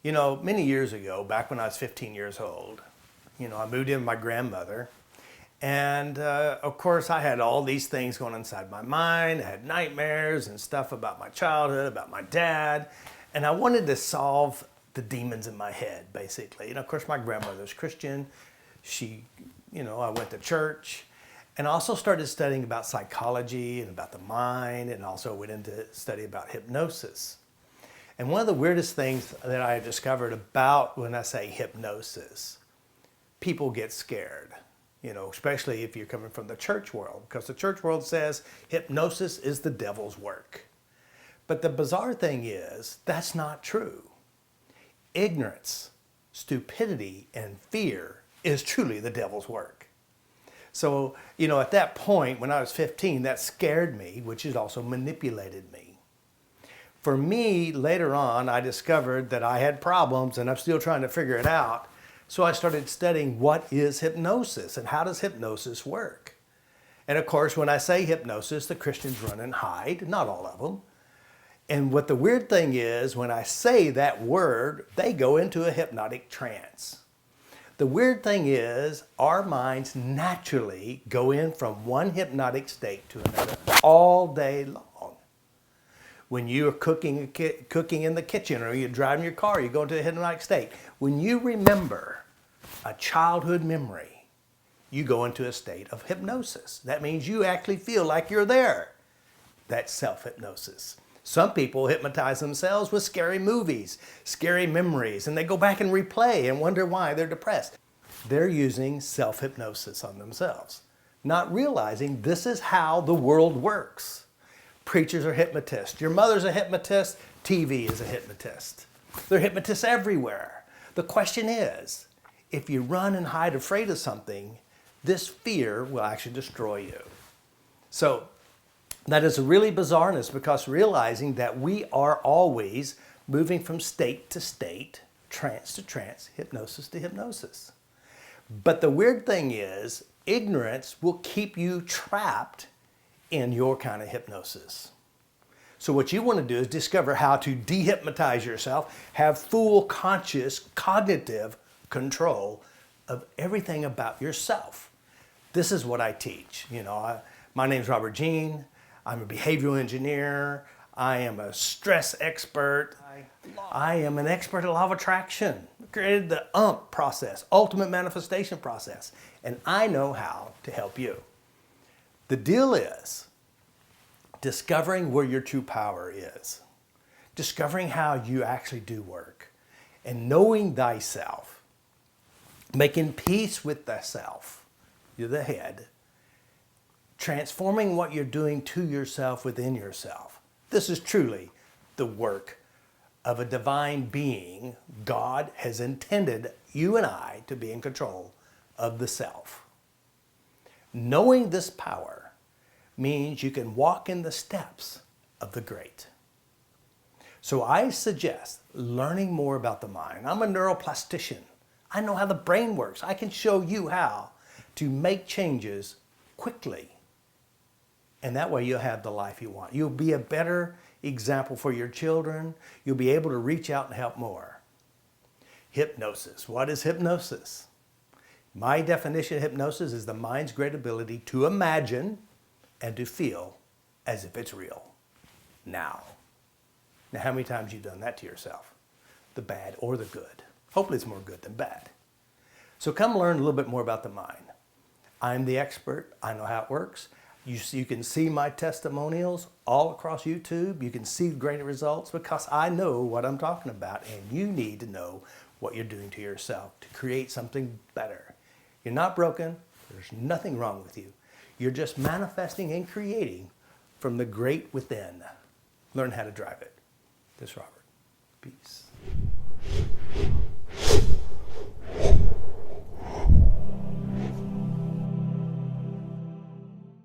You know, many years ago, back when I was 15 years old, I moved in with my grandmother. And of course, I had all these things going inside my mind. I had nightmares and stuff about my childhood, about my dad. And I wanted to solve the demons in my head, basically. And of course, my grandmother's Christian. I went to church. And I also started studying about psychology and about the mind, and also went into study about hypnosis. And one of the weirdest things that I discovered about when I say hypnosis, people get scared, especially if you're coming from the church world, because the church world says hypnosis is the devil's work. But the bizarre thing is, that's not true. Ignorance, stupidity, and fear is truly the devil's work. So, at that point, when I was 15, that scared me, which has also manipulated me. For me, later on, I discovered that I had problems and I'm still trying to figure it out. So I started studying what is hypnosis and how does hypnosis work. And of course, when I say hypnosis, the Christians run and hide, not all of them. And what the weird thing is, when I say that word, they go into a hypnotic trance. The weird thing is, our minds naturally go in from one hypnotic state to another all day long. When you're cooking in the kitchen, or you're driving your car, you go into a hypnotic state. When you remember a childhood memory, you go into a state of hypnosis. That means you actually feel like you're there. That's self-hypnosis. Some people hypnotize themselves with scary movies, scary memories, and they go back and replay and wonder why they're depressed. They're using self-hypnosis on themselves, not realizing this is how the world works. Preachers are hypnotists. Your mother's a hypnotist. TV is a hypnotist. There are hypnotists everywhere. The question is, if you run and hide afraid of something, this fear will actually destroy you. So that is a really bizarreness, because realizing that we are always moving from state to state, trance to trance, hypnosis to hypnosis. But the weird thing is, ignorance will keep you trapped in your kind of hypnosis. So what you want to do is discover how to dehypnotize yourself, have full conscious cognitive control of everything about yourself. This is what I teach. My name is Robert Jean. I'm a behavioral engineer. I am a stress expert. I am an expert at law of attraction. I created the UMP process, ultimate manifestation process, and I know how to help you. The deal is discovering where your true power is, discovering how you actually do work, and knowing thyself, making peace with thyself, you're the head, transforming what you're doing to yourself within yourself. This is truly the work of a divine being. God has intended you and I to be in control of the self. Knowing this power means you can walk in the steps of the great. So I suggest learning more about the mind. I'm a neuroplastician. I know how the brain works. I can show you how to make changes quickly. And that way you'll have the life you want. You'll be a better example for your children. You'll be able to reach out and help more. Hypnosis. What is hypnosis? My definition of hypnosis is the mind's great ability to imagine and to feel as if it's real. Now, how many times have you done that to yourself? The bad or the good? Hopefully it's more good than bad. So come learn a little bit more about the mind. I'm the expert. I know how it works. You can see my testimonials all across YouTube. You can see great results because I know what I'm talking about, and you need to know what you're doing to yourself to create something better. You're not broken. There's nothing wrong with you. You're just manifesting and creating from the great within. Learn how to drive it. This is Robert. Peace.